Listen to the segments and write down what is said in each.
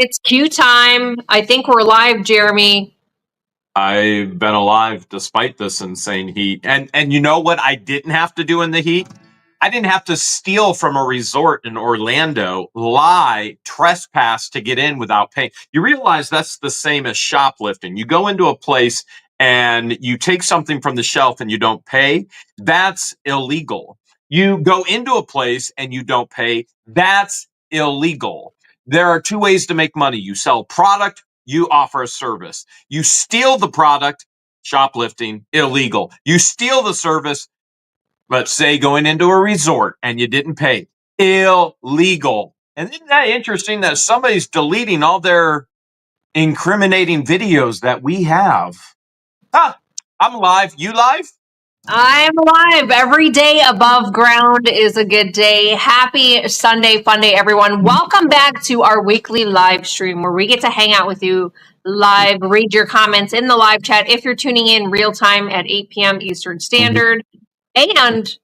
It's Q time. I think we're live, Jeremy. I've been alive despite this insane heat. And you know what I didn't have to do in the heat? I didn't have to steal from a resort in Orlando, lie, trespass to get in without paying. You realize that's the same as shoplifting. You go into a place and you take something from the shelf and you don't pay. That's illegal. You go into a place and you don't pay. That's illegal. There are two ways to make money. You sell product, you offer a service. You steal the product, shoplifting, illegal. You steal the service, let's say going into a resort and you didn't pay, illegal. And isn't that interesting that somebody's deleting all their incriminating videos that we have? I'm live. You live? I'm live. Every day above ground is a good day. Happy Sunday, fun day, everyone. Welcome back to our weekly live stream where we get to hang out with you live, read your comments in the live chat if you're tuning in real time at 8 p.m. Eastern Standard. And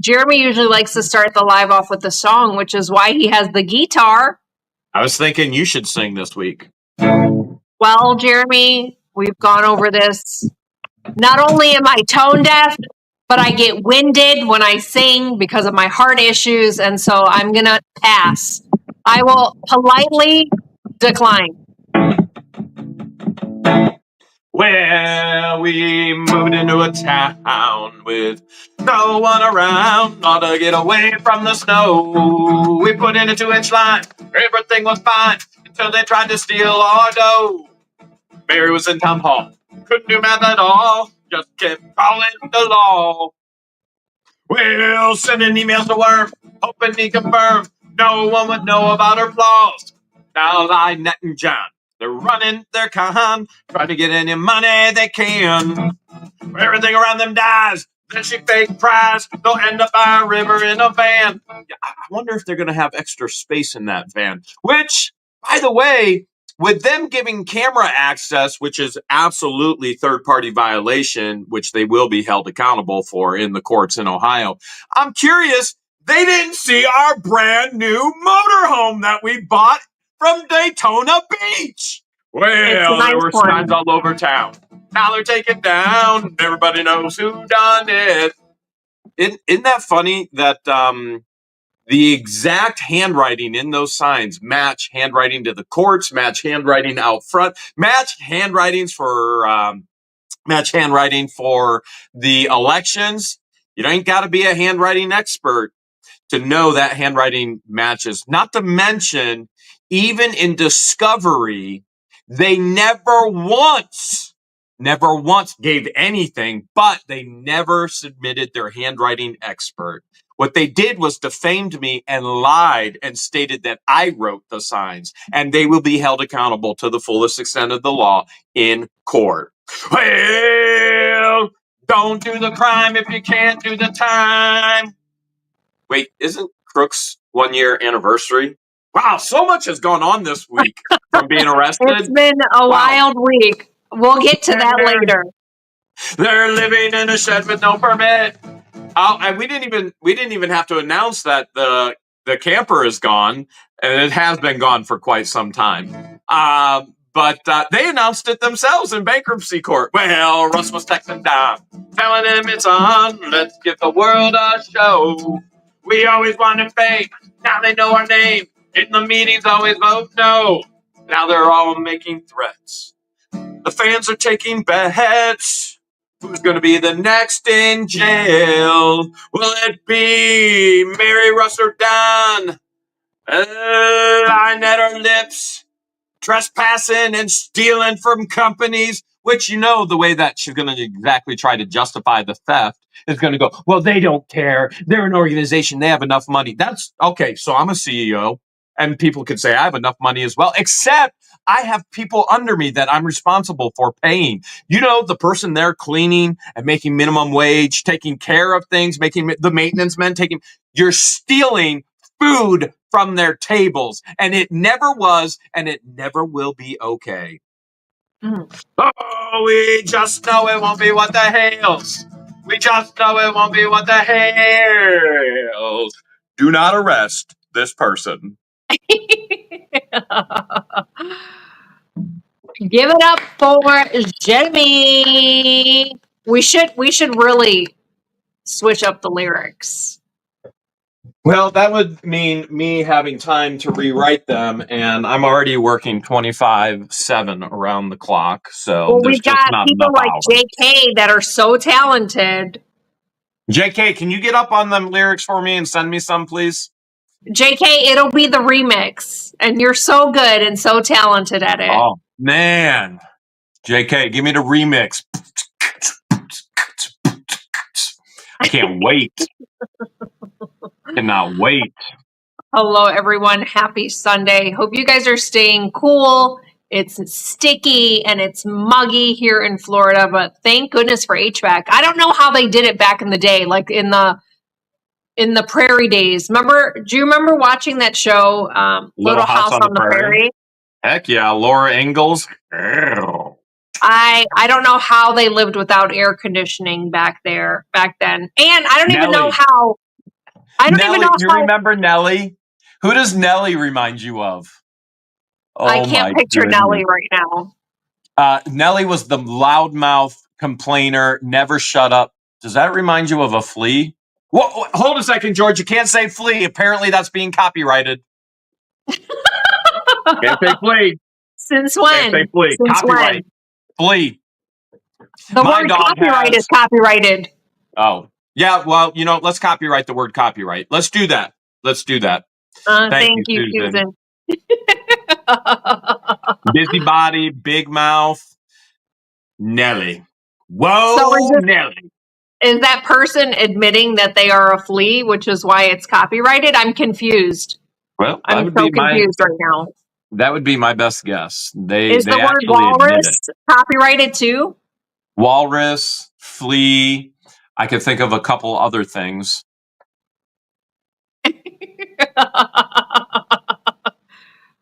Jeremy usually likes to start the live off with a song, which is why he has the guitar. I was thinking you should sing this week. Well, Jeremy, we've gone over this. Not only am I tone deaf, but I get winded when I sing because of my heart issues, and so I'm going to pass. I will politely decline. Well, we moved into a town with no one around, all to get away from the snow. We put in a 2-inch line, everything was fine, until they tried to steal our dough. Mary was in town hall, couldn't do math at all, just kept calling the law. Well, sending emails to Worm, hoping he confirmed no one would know about her flaws. Now I, Nat, and John, they're running their con, trying to get any money they can. Everything around them dies, then she fake cries, they'll end up by a river in a van. I wonder if they're going to have extra space in that van, which, by the way, with them giving camera access, which is absolutely third-party violation, which they will be held accountable for in the courts in Ohio, I'm curious, they didn't see our brand new motorhome that we bought from Daytona Beach. Well, nice there were one. signs all over town. Now they're taken down. Everybody knows who done it. Isn't that funny that the exact handwriting in those signs match handwriting to the courts, match handwriting out front, match handwriting for the elections? You ain't got to be a handwriting expert to know that handwriting matches. Not to mention, even in Discovery, they never once gave anything, but they never submitted their handwriting expert. What they did was defamed me and lied and stated that I wrote the signs, and they will be held accountable to the fullest extent of the law in court. Well, don't do the crime if you can't do the time. Wait, isn't Crook's 1-year anniversary? Wow, so much has gone on this week from being arrested. It's been a wild week. We'll get to that later. They're living in a shed with no permit. Oh, and we didn't even have to announce that the camper is gone, and it has been gone for quite some time. But they announced it themselves in bankruptcy court. Well, Russ was texting Dom, telling him it's on. Let's give the world a show. We always wanted fame. Now they know our name. In the meetings, always vote no. Now they're all making threats. The fans are taking bets. Who's going to be the next in jail? Will it be Mary, Russ, or Don? Lying at her lips, trespassing and stealing from companies, which, you know, the way that she's going to exactly try to justify the theft is going to go, well, they don't care. They're an organization. They have enough money. That's okay. So I'm a CEO, and people could say I have enough money as well, except I have people under me that I'm responsible for paying. You know, the person there cleaning and making minimum wage, taking care of things, making the maintenance men you're stealing food from their tables, and it never was, and it never will be okay. Oh, we just know it won't be what the Hales. We just know it won't be what the Hales. Do not arrest this person. Give it up for Jeremy. We should really switch up the lyrics. Well, that would mean me having time to rewrite them, and I'm already working 24/7 around the clock, so Well, there's we've just got not people enough like hours. JK that are so talented. JK, can you get up on them lyrics for me and send me some, please? JK, it'll be the remix, and you're so good and so talented at it. Oh, man. JK, give me the remix. I can't wait. Cannot wait. Hello, everyone. Happy Sunday. Hope you guys are staying cool. It's sticky and it's muggy here in Florida, but thank goodness for HVAC. I don't know how they did it back in the day, like in the prairie days. Do you remember watching that show, Little House on the Prairie? Heck yeah, Laura Ingalls. I don't know how they lived without air conditioning back then. And I don't even know how. You remember Nellie? Who does Nellie remind you of? Oh, I can't picture Nellie right now. Nellie was the loudmouth complainer, never shut up. Does that remind you of a flea? Whoa, hold a second, George. You can't say flea. Apparently, that's being copyrighted. Can't say flea. Since when? Can't say flea. Since Copyright. When? Flea. The word copyright is copyrighted. Oh, yeah. Well, let's copyright the word copyright. Let's do that. Thank you, Susan. Busybody, big mouth, Nellie. Whoa, so Nellie. Is that person admitting that they are a flea, which is why it's copyrighted? I'm confused. Well, I'm so confused right now. That would be my best guess. Is the word walrus copyrighted too? Walrus, flea. I could think of a couple other things.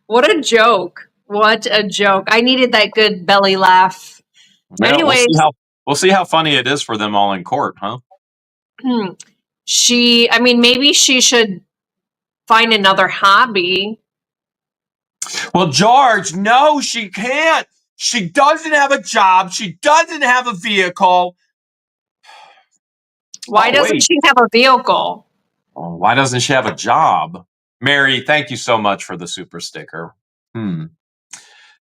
What a joke. What a joke. I needed that good belly laugh. Well, anyways, we'll see how funny it is for them all in court, huh? Maybe she should find another hobby. Well, George, no, she can't. She doesn't have a job. She doesn't have a vehicle. Why doesn't she have a vehicle? Oh, why doesn't she have a job? Mary, thank you so much for the super sticker.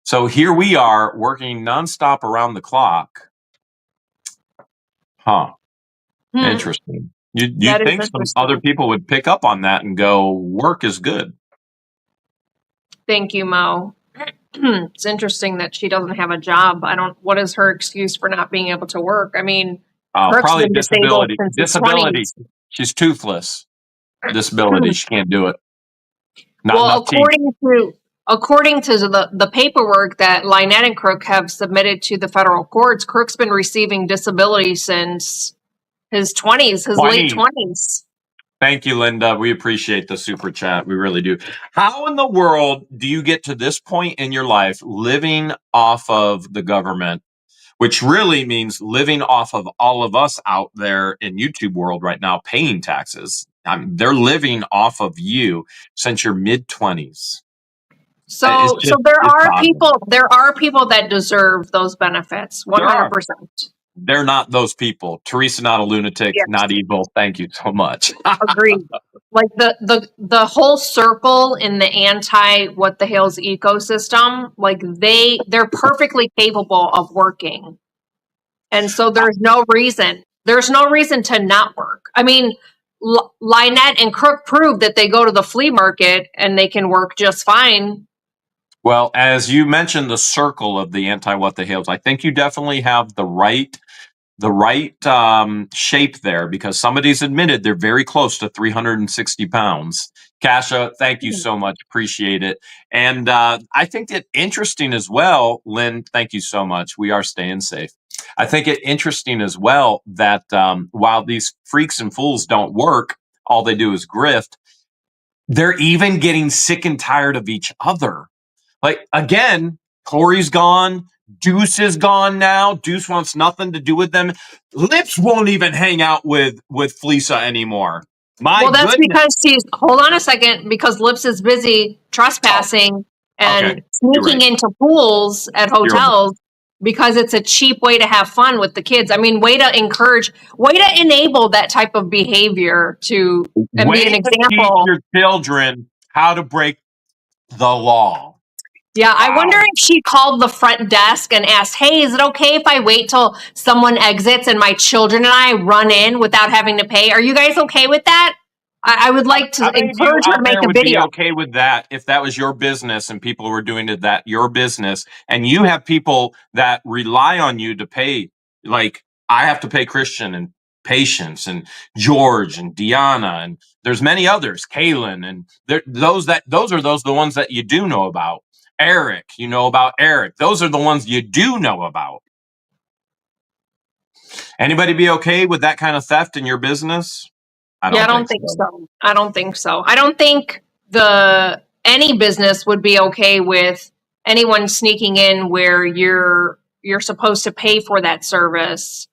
So here we are working nonstop around the clock. Huh. Interesting. You'd think some other people would pick up on that and go, work is good. Thank you, Mo. It's interesting that she doesn't have a job. what is her excuse for not being able to work? I mean, probably disability. Disability. She's toothless. Disability. She can't do it. According to the paperwork that Lynette and Crook have submitted to the federal courts, Crook's been receiving disability since his 20s, late 20s. Thank you, Linda. We appreciate the super chat. We really do. How in the world do you get to this point in your life living off of the government, which really means living off of all of us out there in YouTube world right now, paying taxes? I mean, they're living off of you since your mid-20s. So there are people that deserve those benefits. 100%. They're not those people. Teresa, not a lunatic, not evil. Thank you so much. Agreed. Like the whole circle in the what the Hale's ecosystem, like they're perfectly capable of working. And so there's no reason to not work. I mean, Lynette and Crook proved that they go to the flea market and they can work just fine. Well, as you mentioned, the circle of the anti-what the Hales, I think you definitely have the right shape there, because somebody's admitted they're very close to 360 pounds. Kasha, thank you so much. Appreciate it. And I think it interesting as well, Lynn, thank you so much. We are staying safe. I think it interesting as well that while these freaks and fools don't work, all they do is grift, they're even getting sick and tired of each other. Like, again, Corey's gone. Deuce is gone now. Deuce wants nothing to do with them. Lips won't even hang out with Fleesa anymore. My Well, that's goodness. because hold on a second, because Lips is busy trespassing Okay. and You're sneaking right. into pools at You're right. hotels because it's a cheap way to have fun with the kids. I mean, way to enable that type of behavior and be an Way to teach example. your children how to break the law. Yeah, I wonder Wow. if she called the front desk and asked, "Hey, is it okay if I wait till someone exits and my children and I run in without having to pay? Are you guys okay with that?" I would like to How many of you encourage her to out make there a would be video. okay with that if that was your business and people were doing it that your business and you have people that rely on you to pay? Like I have to pay Christian and Patience and George and Deanna and there's many others, Kaylin, and those are the ones that you do know about. Eric, you know about Eric. Those are the ones you do know about. Anybody be okay with that kind of theft in your business? I Yeah, I don't don't think think so. so. I don't think so. I don't think the any business would be okay with anyone sneaking in where you're supposed to pay for that service.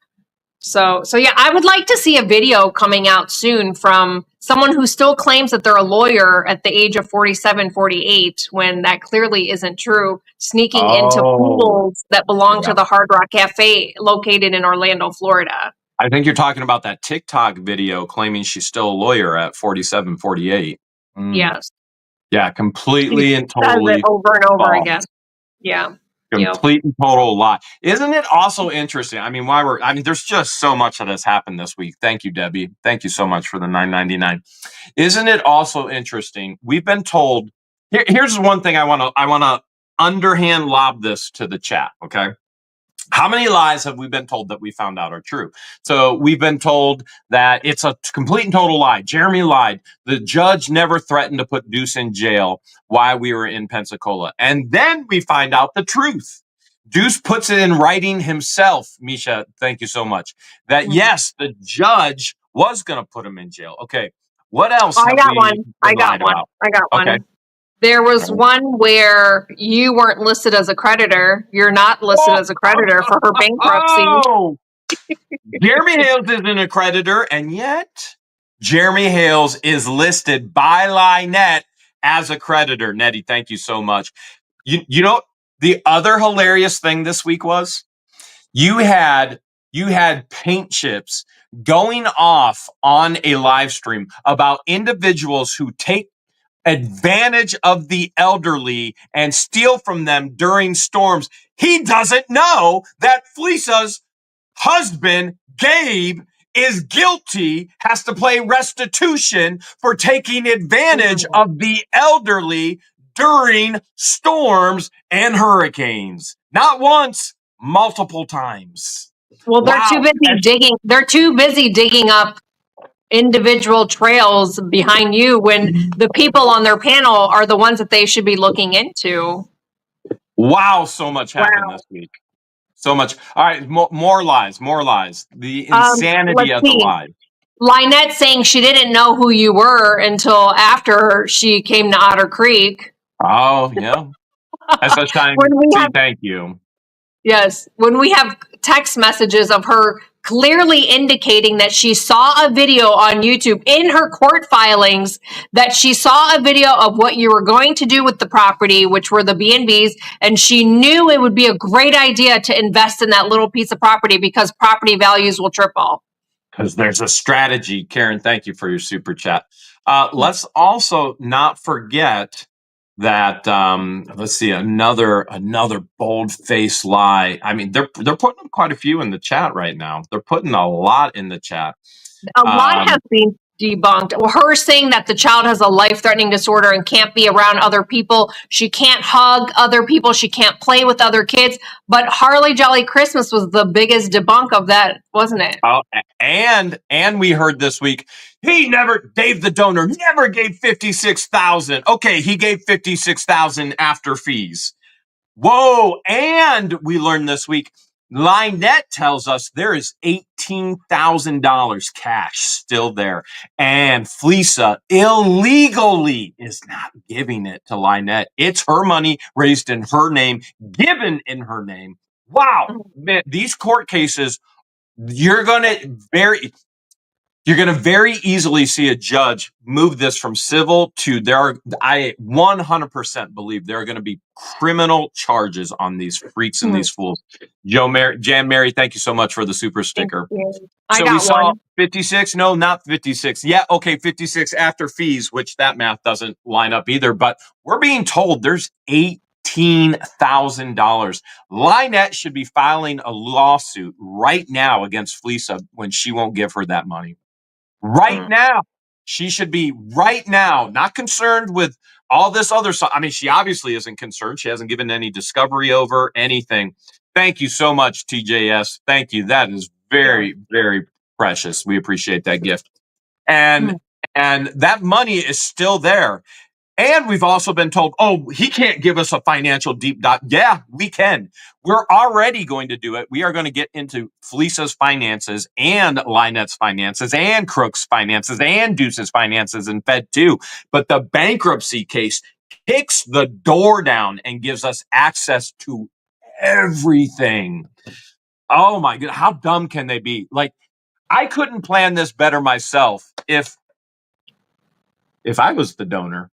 So yeah, I would like to see a video coming out soon from someone who still claims that they're a lawyer at the age of 47, 48, when that clearly isn't true, sneaking into Oh, pools that belong to yeah. the Hard Rock Cafe located in Orlando, Florida. I think you're talking about that TikTok video claiming she's still a lawyer at 47, 48. Mm. Yes. Yeah, She completely and says it totally over and over false. again. Yeah. Yep. Complete and total lie. Isn't it also interesting? I mean, there's just so much that has happened this week. Thank you, Debbie. Thank you so much for the $9.99. Isn't it also interesting? We've been told here's one thing I want to underhand lob this to the chat, okay? How many lies have we been told that we found out are true? So we've been told that it's a complete and total lie. Jeremy lied. The judge never threatened to put Deuce in jail while we were in Pensacola. And then we find out the truth. Deuce puts it in writing himself. Misha, thank you so much. That Mhm. yes, the judge was going to put him in jail. Okay. What else Oh, I have got we one. I been got lied one. about? I got Okay. one. There was one where you weren't listed as a creditor. You're not listed as a creditor for her bankruptcy. Oh, Jeremy Hales isn't a creditor, and yet Jeremy Hales is listed by Lynette as a creditor. Nettie, thank you so much. You know the other hilarious thing this week was you had paint chips going off on a live stream about individuals who take advantage of the elderly and steal from them during storms. He doesn't know that Felisa's husband, Gabe, is guilty, has to pay restitution for taking advantage of the elderly during storms and hurricanes. Not once, multiple times. Well, Wow. They're too busy digging up individual trails behind you when the people on their panel are the ones that they should be looking into. Wow, so much happened Wow. this week. So much. All right, more lies, more lies. The insanity Let's of the see. lies. Lynette saying she didn't know who you were until after she came to Otter Creek. Oh, yeah. That's a When shine. we See, have thank you. Yes, when we have text messages of her clearly indicating that she saw a video on YouTube in her court filings, that she saw a video of what you were going to do with the property, which were the B&Bs, and she knew it would be a great idea to invest in that little piece of property because property values will triple. Because there's a strategy. Karen, thank you for your super chat. Let's also not forget that let's see, another bold faced lie. I mean, they're putting quite a few in the chat right now. They're putting a lot in the chat. A lot has been debunked. Her saying that the child has a life-threatening disorder and can't be around other people. She can't hug other people. She can't play with other kids. But Harley Jolly Christmas was the biggest debunk of that, wasn't it? Oh, and we heard this week Dave the donor never gave 56,000. Okay, he gave 56,000 after fees. Whoa! And we learned this week, Lynette tells us there is $18,000 cash still there. And Felisa illegally is not giving it to Lynette. It's her money raised in her name, given in her name. Wow. Man, these court cases, you're going to You're going to very easily see a judge move this from civil to I 100% believe there are going to be criminal charges on these freaks and these fools. Jan Mary, thank you so much for the super sticker. I So got we saw one. 56. No, not 56. Yeah, okay, 56 after fees, which that math doesn't line up either. But we're being told there's $18,000. Lynette should be filing a lawsuit right now against Fleesa when she won't give her that money. Right now. She should be right now, not concerned with all this other stuff. I mean, she obviously isn't concerned. She hasn't given any discovery over anything. Thank you so much, TJS. Thank you. That is very, very precious. We appreciate that gift. And that money is still there. And we've also been told, oh, he can't give us a financial deep dive. Yeah, we can. We're already going to do it. We are going to get into Fleeca's finances and Lynette's finances and Crook's finances and Deuce's finances and Fed too. But the bankruptcy case kicks the door down and gives us access to everything. Oh my God, how dumb can they be? Like, I couldn't plan this better myself if I was the donor.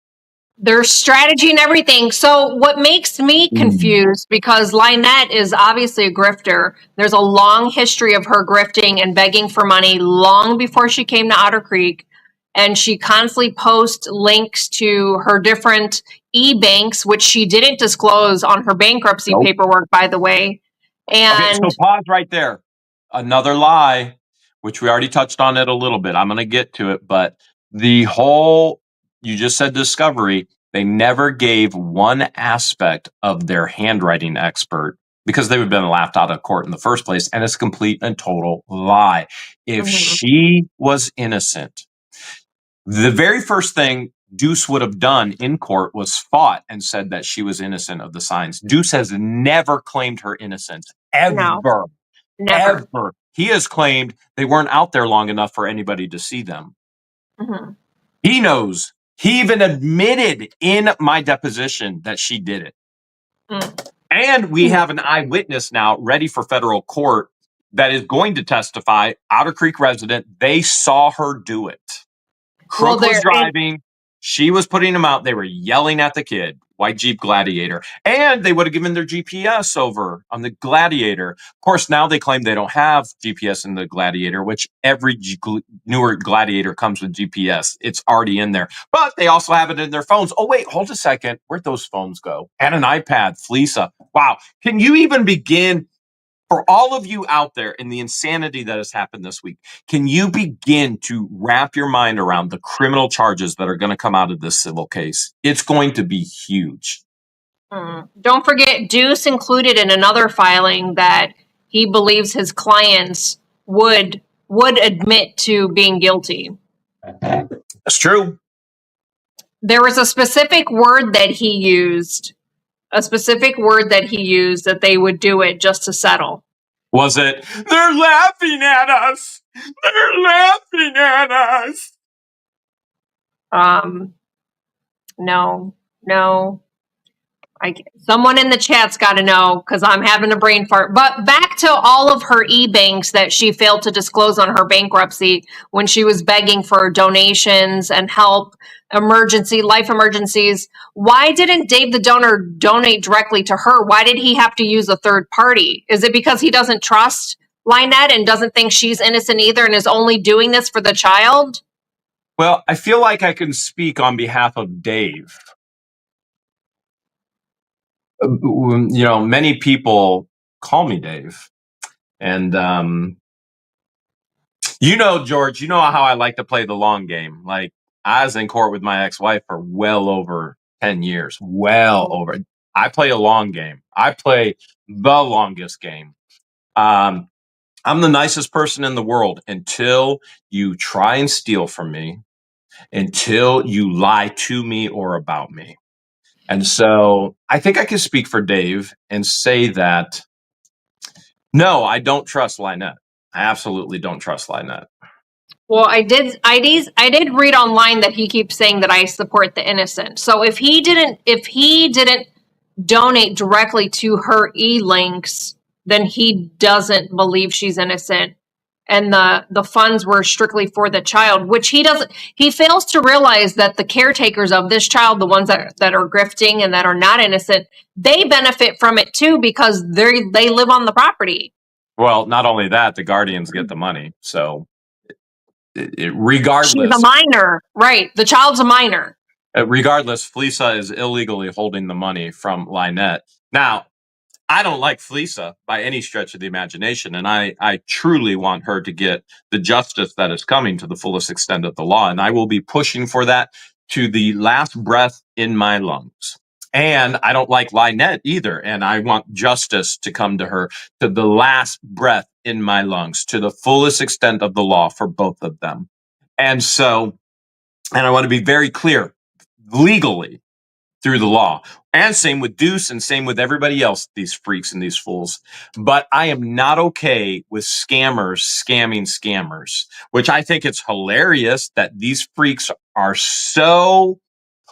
There's strategy and everything. So what makes me confused, because Lynette is obviously a grifter. There's a long history of her grifting and begging for money long before she came to Otter Creek. And she constantly posts links to her different e-banks, which she didn't disclose on her bankruptcy paperwork, by the way. And okay, so pause right there. Another lie, which we already touched on it a little bit. I'm going to get to it, but the whole, you just said discovery, they never gave one aspect of their handwriting expert because they would have been laughed out of court in the first place. And it's a complete and total lie. If she was innocent, the very first thing Deuce would have done in court was fought and said that she was innocent of the signs. Deuce has never claimed her innocence, ever. Never. Ever. He has claimed they weren't out there long enough for anybody to see them. He knows. He even admitted in my deposition that she did it. And we have an eyewitness now ready for federal court that is going to testify, Otter Creek resident. They saw her do it. Crook was driving. She was putting him out. They were yelling at the kid. White Jeep Gladiator. And they would have given their GPS over on the Gladiator. Of course, now they claim they don't have GPS in the Gladiator, which every newer Gladiator comes with GPS. It's already in there. But they also have it in their phones. Oh, wait, hold a second. Where'd those phones go? And an iPad, Fleesa. Wow. Can you even begin? For all of you out there in the insanity that has happened this week, can you begin to wrap your mind around the criminal charges that are going to come out of this civil case? It's going to be huge. Don't forget, Deuce included in another filing that he believes his clients would admit to being guilty. That's true. There was a specific word that he used. That they would do it just to settle. Was it, they're laughing at us? They're laughing at us. No. Someone in the chat's got to know, because I'm having a brain fart. But back to all of her e-banks that she failed to disclose on her bankruptcy when she was begging for donations and help, life emergencies. Why didn't Dave the donor donate directly to her? Why did he have to use a third party? Is it because he doesn't trust Lynette and doesn't think she's innocent either and is only doing this for the child? Well, I feel like I can speak on behalf of Dave. You know, many people call me Dave. And, you know, George, you know how I like to play the long game. Like, I was in court with my ex-wife for well over 10 years. Well over. I play a long game. I play the longest game. I'm the nicest person in the world until you try and steal from me, until you lie to me or about me. And so I think I can speak for Dave and say that, no, I don't trust Lynette. I absolutely don't trust Lynette. Well, I did read online that he keeps saying that I support the innocent. So if he didn't donate directly to her e-links, then he doesn't believe she's innocent. and the funds were strictly for the child, which he fails to realize that the caretakers of this child, the ones that are grifting and that are not innocent, they benefit from it too because they live on the property. Well, not only that, the guardians get the money. So She's regardless, a minor, right? The child's a minor. regardless, Felisa is illegally holding the money from Lynette. Now, I don't like Felisa by any stretch of the imagination, and I truly want her to get the justice that is coming to the fullest extent of the law, and I will be pushing for that to the last breath in my lungs. And I don't like Lynette either, and I want justice to come to her to the last breath in my lungs, to the fullest extent of the law for both of them. And so, and I want to be very clear, legally, through the law. And same with Deuce and same with everybody else, these freaks and these fools. But I am not okay with scammers scamming scammers, which I think it's hilarious that these freaks are so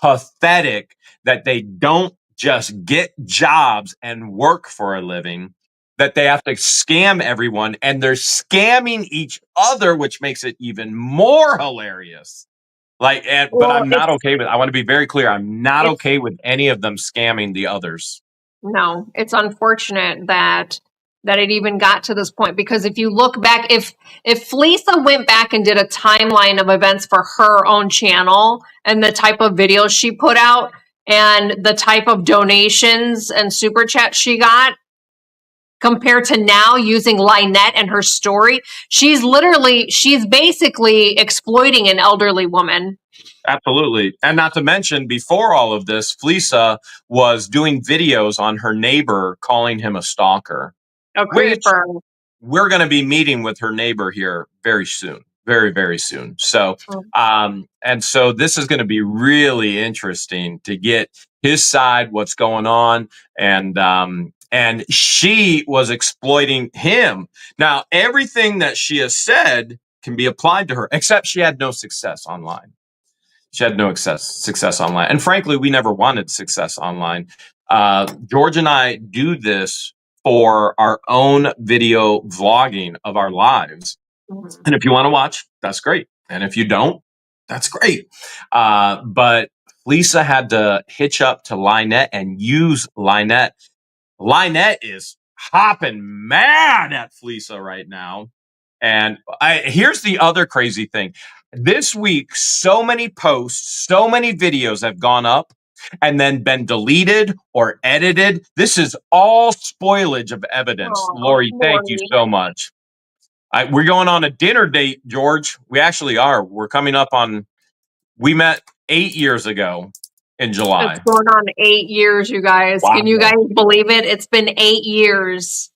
pathetic that they don't just get jobs and work for a living, that they have to scam everyone and they're scamming each other, which makes it even more hilarious. But Well, I'm not okay with, I want to be very clear. I'm not it's okay with any of them scamming the others. no, it's unfortunate that it even got to this point, because if you look back, if Felisa went back and did a timeline of events for her own channel and the type of videos she put out and the type of donations and super chats she got compared to now using Lynette and her story, she's basically exploiting an elderly woman. Absolutely. And not to mention, before all of this, Felisa was doing videos on her neighbor calling him a stalker, A which creeper. we're going to be meeting with her neighbor here very soon, very, very soon. So, and so this is going to be really interesting to get his side, what's going on. And she was exploiting him. Now, everything that she has said can be applied to her, except she had no success online. She had no success online. And frankly, we never wanted success online. George and I do this for our own video vlogging of our lives. And if you want to watch, that's great. And if you don't, that's great. But Lisa had to hitch up to Lynette and use Lynette. Lynette is hopping mad at Felisa right now. And here's the other crazy thing. This week, so many posts, so many videos have gone up and then been deleted or edited. This is all spoilage of evidence. Lori, thank you so much. We're going on a dinner date, George. We actually are. We're coming up on, we met 8 years ago in July. It's going on 8 years, you guys. Wow. Can you guys believe it? It's been 8 years.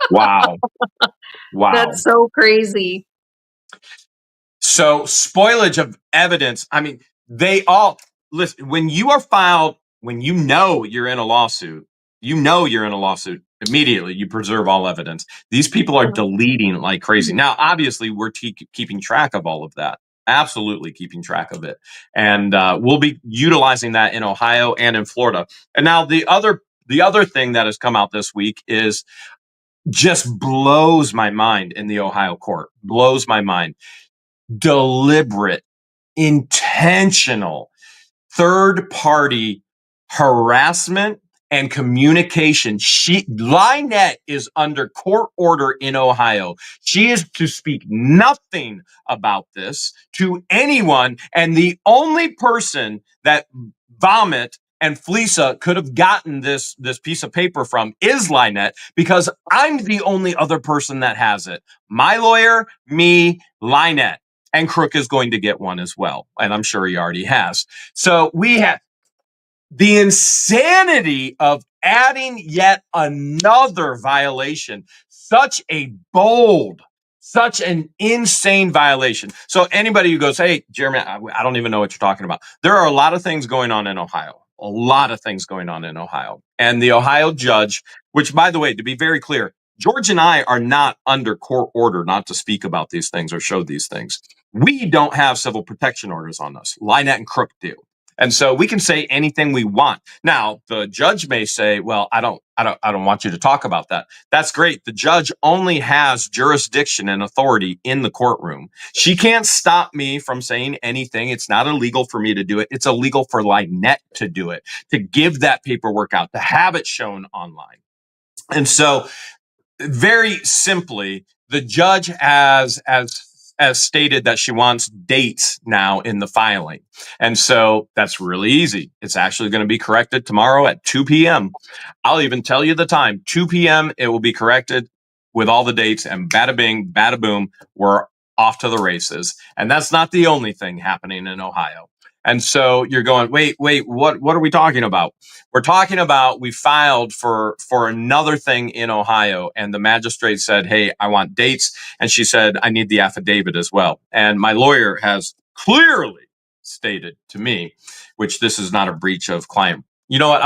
Wow. Wow. That's so crazy. So spoilage of evidence. I mean, they all listen, when you are filed, when you know you're in a lawsuit, immediately you preserve all evidence. These people are deleting like crazy. Now, obviously, we're keeping track of all of that. Absolutely keeping track of it. And we'll be utilizing that in Ohio and in Florida. And now the other thing that has come out this week is just blows my mind in the Ohio court. Blows my mind. Deliberate, intentional, third-party harassment and communication. Lynette is under court order in Ohio. She is to speak nothing about this to anyone, and the only person that Vomit and Felisa could have gotten this piece of paper from is Lynette, because I'm the only other person that has it. My lawyer, me, Lynette. And Crook is going to get one as well. And I'm sure he already has. So we have the insanity of adding yet another violation. Such a bold, such an insane violation. So anybody who goes, hey, Jeremy, I don't even know what you're talking about. There are a lot of things going on in Ohio. A lot of things going on in Ohio. And the Ohio judge, which, by the way, to be very clear, George and I are not under court order not to speak about these things or show these things. We don't have civil protection orders on us. Lynette and Crook do. And so we can say anything we want. Now, the judge may say, well, I don't want you to talk about that. That's great. The judge only has jurisdiction and authority in the courtroom. She can't stop me from saying anything. It's not illegal for me to do it. It's illegal for Lynette to do it, to give that paperwork out, to have it shown online. And so very simply, the judge has stated that she wants dates now in the filing. And so that's really easy. It's actually going to be corrected tomorrow at 2 p.m. I'll even tell you the time, 2 p.m. It will be corrected with all the dates, and bada bing, bada boom, we're off to the races. And that's not the only thing happening in Ohio. And so you're going, wait, what are we talking about? We're talking about, we filed for another thing in Ohio, and the magistrate said, hey, I want dates. And she said, I need the affidavit as well. And my lawyer has clearly stated to me, which this is not a breach of client. You know what?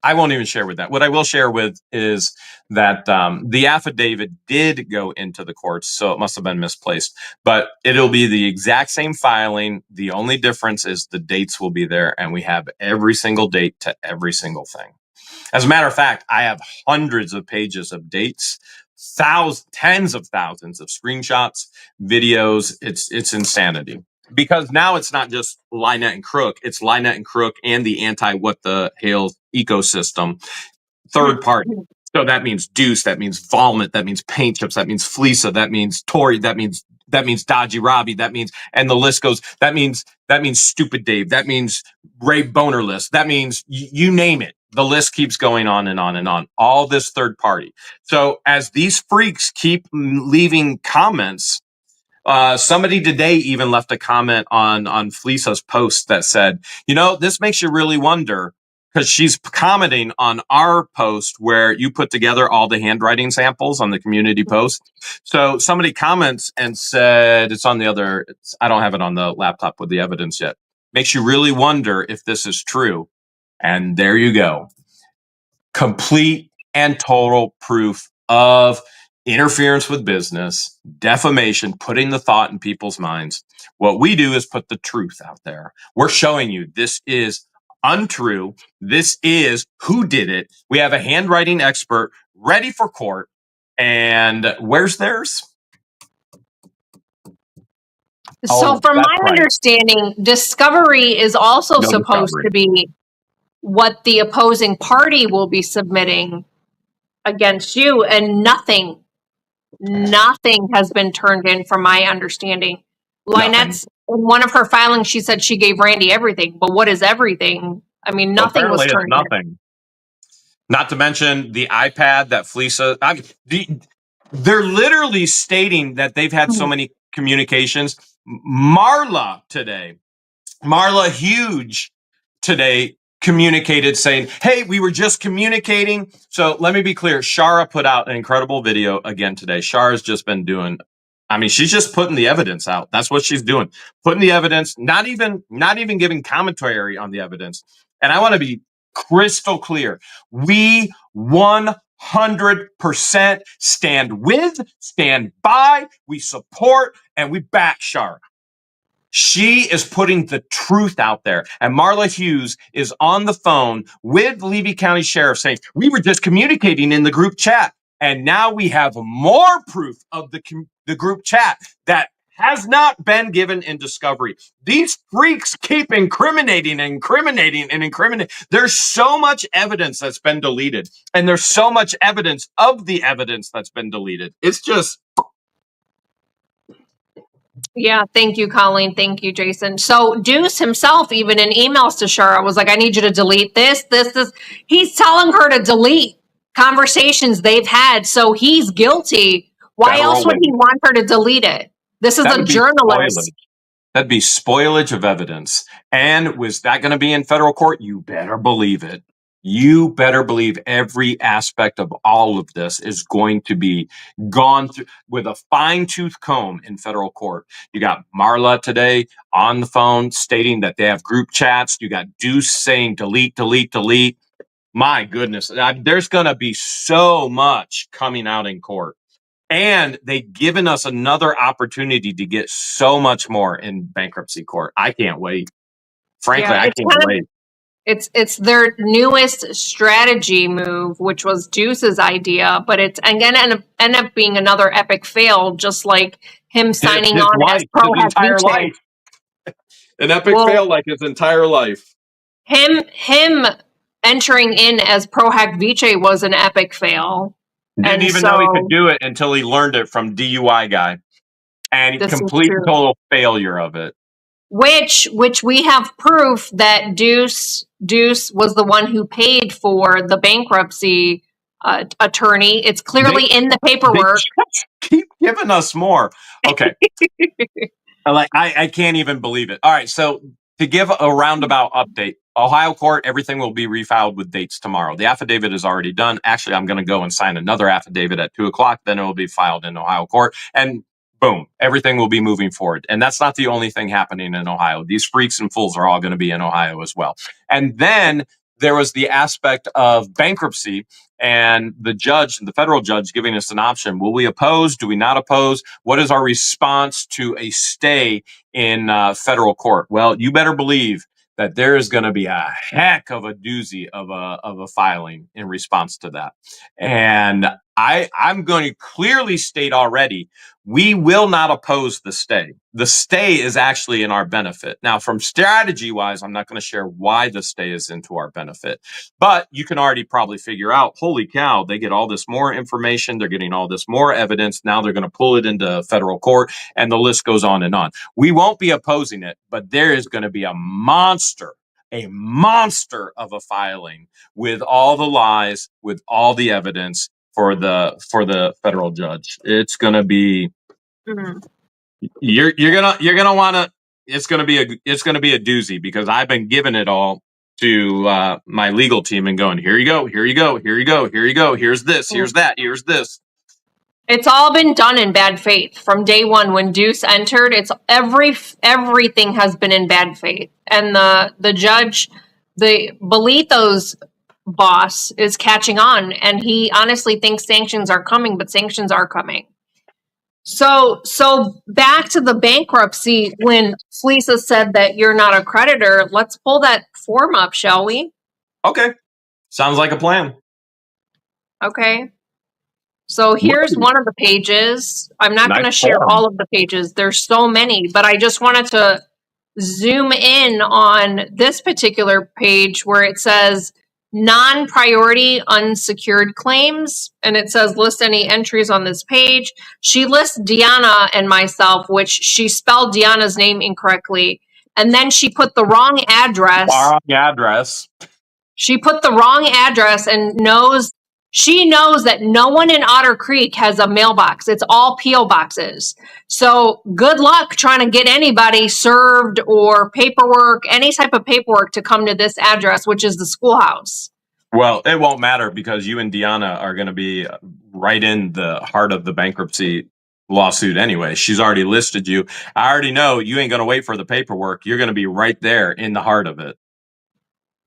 I won't even share with that. What I will share with is that the affidavit did go into the courts, so it must have been misplaced. But it'll be the exact same filing. The only difference is the dates will be there, and we have every single date to every single thing. As a matter of fact, I have hundreds of pages of dates, tens of thousands of screenshots, videos. It's insanity. Because now it's not just Lynette and Crook, it's Lynette and Crook and the what the Hale ecosystem, third party. So that means Deuce, that means Vomit, that means Paint Chips, that means Fleesa, that means Tori, that means Dodgy Robbie, that means, and the list goes, that means Stupid Dave, that means Ray Bonerless, that means you name it. The list keeps going on and on and on. All this third party. So as these freaks keep leaving comments, somebody today even left a comment on Fleesa's post that said, this makes you really wonder, because she's commenting on our post where you put together all the handwriting samples on the community post. So somebody comments and said, I don't have it on the laptop with the evidence yet. Makes you really wonder if this is true. And there you go. Complete and total proof of interference with business, defamation, putting the thought in people's minds. What we do is put the truth out there. We're showing you this is untrue. This is who did it. We have a handwriting expert ready for court. And where's theirs? So from my understanding, discovery is also supposed to be what the opposing party will be submitting against you, and nothing has been turned in from my understanding. Lynette's, in one of her filings, she said she gave Randy everything, but what is everything? I mean, nothing was turned in. Not to mention the iPad that Fleesa, they're literally stating that they've had so many communications. Marla Huge today communicated saying, hey, we were just communicating. So let me be clear. Shara put out an incredible video again today. Shara's just been doing, she's just putting the evidence out. That's what she's doing. Putting the evidence, not even giving commentary on the evidence. And I want to be crystal clear. We 100% stand by, we support, and we back Shara. She is putting the truth out there. And Marla Hughes is on the phone with Levy County Sheriff saying, we were just communicating in the group chat. And now we have more proof of the group chat that has not been given in discovery. These freaks keep incriminating. There's so much evidence that's been deleted. And there's so much evidence of the evidence that's been deleted. It's just... Yeah, thank you, Colleen. Thank you, Jason. So Deuce himself, even in emails to Shara, was like, I need you to delete this. He's telling her to delete conversations they've had. So he's guilty. Why else would he want her to delete it? This is a journalist. That'd be spoilage of evidence. And was that going to be in federal court? You better believe it. You better believe every aspect of all of this is going to be gone through with a fine-tooth comb in federal court. You got Marla today on the phone stating that they have group chats. You got Deuce saying delete. My goodness, there's going to be so much coming out in court. And they've given us another opportunity to get so much more in bankruptcy court. I can't wait. Frankly, I can't wait. It's their newest strategy move, which was Deuce's idea, but it's again end up being another epic fail, just like him signing His on life, as Pro his entire Vice. life. An epic fail like his entire life. Him entering in as Pro Hack Vice was an epic fail. Didn't even know he could do it until he learned it from DUI guy. And complete and total failure of it. Which we have proof that Deuce was the one who paid for the bankruptcy attorney. It's clearly in the paperwork. Keep giving us more. Okay. I can't even believe it. All right, so to give a roundabout update, Ohio court, everything will be refiled with dates tomorrow. The affidavit is already done. Actually, I'm going to go and sign another affidavit at 2:00. Then it will be filed in Ohio court. And boom, everything will be moving forward. And that's not the only thing happening in Ohio. These freaks and fools are all going to be in Ohio as well. And then there was the aspect of bankruptcy and the judge, the federal judge, giving us an option. Will we oppose? Do we not oppose? What is our response to a stay in federal court? Well, you better believe that there is going to be a heck of a doozy of a filing in response to that. And I'm going to clearly state already, we will not oppose the stay. The stay is actually in our benefit. Now, from strategy wise, I'm not going to share why the stay is into our benefit, but you can already probably figure out, holy cow, they get all this more information. They're getting all this more evidence. Now they're going to pull it into federal court, and the list goes on and on. We won't be opposing it, but there is going to be a monster of a filing with all the lies, with all the evidence for the federal judge. It's going to be you're gonna want to. It's going to be a doozy, because I've been giving it all to my legal team and going, here you go, here you go, here you go, here you go, here's this, here's that, here's this. It's all been done in bad faith from day one when Deuce entered. It's everything has been in bad faith, and the judge, the Bolito's boss, is catching on, and he honestly thinks sanctions are coming, but sanctions are coming. So back to the bankruptcy, when Fleesa said that you're not a creditor, let's pull that form up, shall we? Okay. Sounds like a plan. Okay. So here's one of the pages. I'm not going to share all of the pages. There's so many, but I just wanted to zoom in on this particular page where it says non-priority unsecured claims, and it says list any entries on this page. She lists Deanna and myself, which she spelled Deanna's name incorrectly, and then she put the wrong address. She put the wrong address, and she knows that no one in Otter Creek has a mailbox. It's all P.O. boxes. So good luck trying to get anybody served or paperwork, any type of paperwork to come to this address, which is the schoolhouse. Well, it won't matter, because you and Deanna are going to be right in the heart of the bankruptcy lawsuit anyway. She's already listed you. I already know you ain't going to wait for the paperwork. You're going to be right there in the heart of it.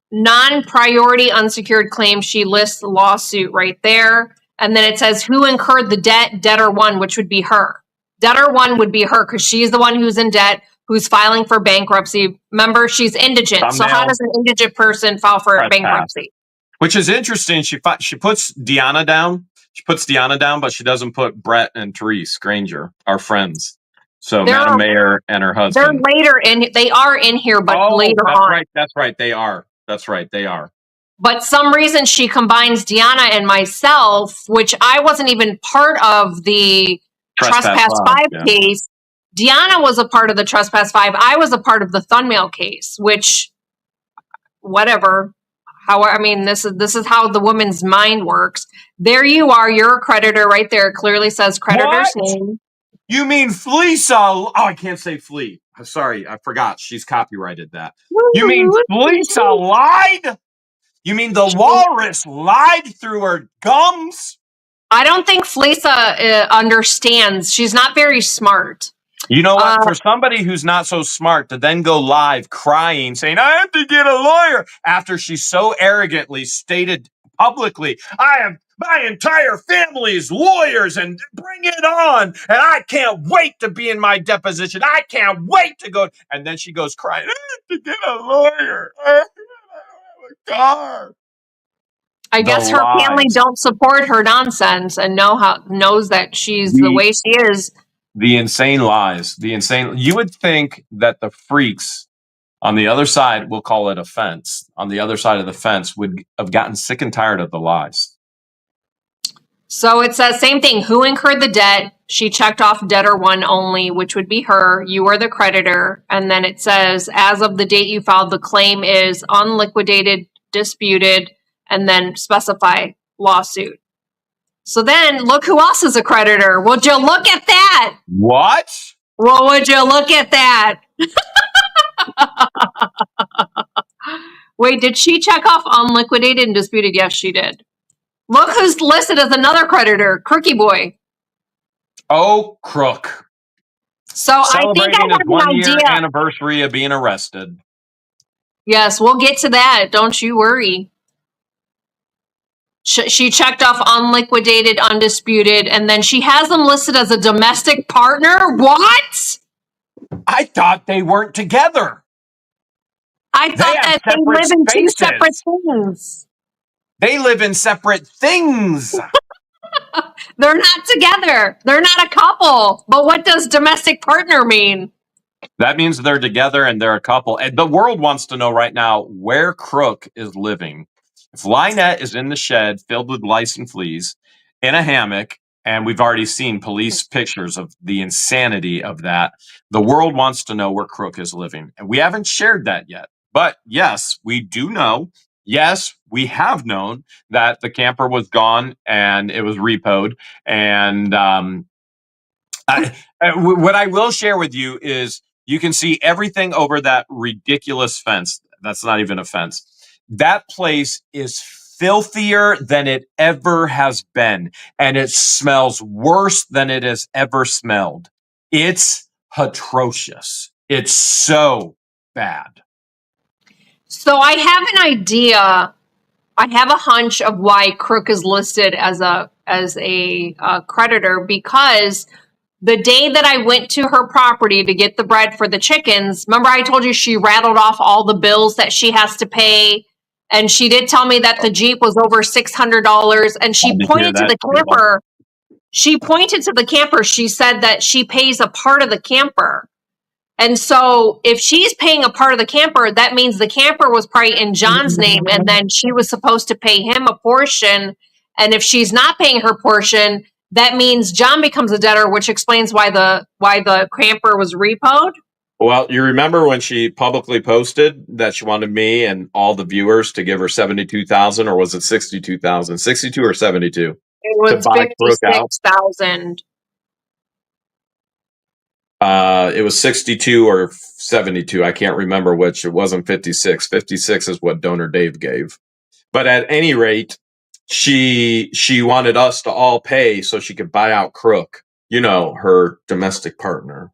Non-priority unsecured claim, she lists the lawsuit right there. And then it says who incurred the debt, debtor one, which would be her. Debtor one would be her, because she's the one who's in debt, who's filing for bankruptcy. Remember, she's indigent. Thumbnail. So how does an indigent person file for bankruptcy? Which is interesting. She puts Deanna down. She puts Deanna down, but she doesn't put Brett and Therese Granger, our friends. So Madam Mayor and her husband. They're later in. They are in here, but later on. That's right. They are. That's right. They are. But some reason she combines Deanna and myself, which I wasn't even part of the Trespass 5 case. Deanna was a part of the Trespass 5. I was a part of the Thumbnail case, which, whatever. I mean, this is how the woman's mind works. There you are. You're a creditor right there. It clearly says creditor's name. You mean Fleesa? Oh, I can't say Flea. Sorry, I forgot. She's copyrighted that. You mean Fleesa lied? You mean the walrus lied through her gums? I don't think Fleesa understands. She's not very smart. You know what? For somebody who's not so smart to then go live crying, saying, I have to get a lawyer, after she so arrogantly stated publicly. I have my entire family's lawyers and bring it on. And I can't wait to be in my deposition. I can't wait to go. And then she goes crying, I have to get a lawyer. I don't have a car. I The guess her family lies. don't support her nonsense and knows that she's the way she is. The insane lies. The insane. You would think that the freaks on the other side, we'll call it a fence, on the other side of the fence would have gotten sick and tired of the lies. So it says same thing. Who incurred the debt? She checked off debtor one only, which would be her. You are the creditor. And then it says, as of the date you filed, the claim is unliquidated, disputed, and then specify lawsuit. So then look who else is a creditor. Would you look at that? What? Well, would you look at that? Wait, did she check off unliquidated and disputed? Yes, she did. Look who's listed as another creditor, Crookie Boy. Oh, Crook. So Celebrating I think I his have an 1 year idea. anniversary of being arrested. Yes, we'll get to that. Don't you worry. She checked off unliquidated, undisputed, and then she has them listed as a domestic partner. What? I thought they weren't together. I thought that they live in two separate things. They live in separate things. They're not together. They're not a couple. But what does domestic partner mean? That means they're together and they're a couple. And the world wants to know right now where Crook is living. If Lynette is in the shed filled with lice and fleas in a hammock, and we've already seen police pictures of the insanity of that, the world wants to know where Crook is living. And we haven't shared that yet. But yes, we do know. Yes, we have known that the camper was gone and it was repoed. And what I will share with you is you can see everything over that ridiculous fence. That's not even a fence. That place is filthier than it ever has been, and it smells worse than it has ever smelled. It's atrocious. It's so bad. So I have an idea. I have a hunch of why Crook is listed as a creditor, because the day that I went to her property to get the bread for the chickens, remember I told you she rattled off all the bills that she has to pay, and she did tell me that the Jeep was over $600, and she pointed to the camper. She pointed to the camper. She said that she pays a part of the camper. And so if she's paying a part of the camper, that means the camper was probably in John's name, and then she was supposed to pay him a portion. And if she's not paying her portion, that means John becomes a debtor, which explains why the camper was repoed. Well, you remember when she publicly posted that she wanted me and all the viewers to give her 72,000, or was it 62,000? 62 or 72? It was 56,000. It was 62 or 72. I can't remember which. It wasn't 56. 56 is what Donor Dave gave. But at any rate, she wanted us to all pay so she could buy out Crook, you know, her domestic partner.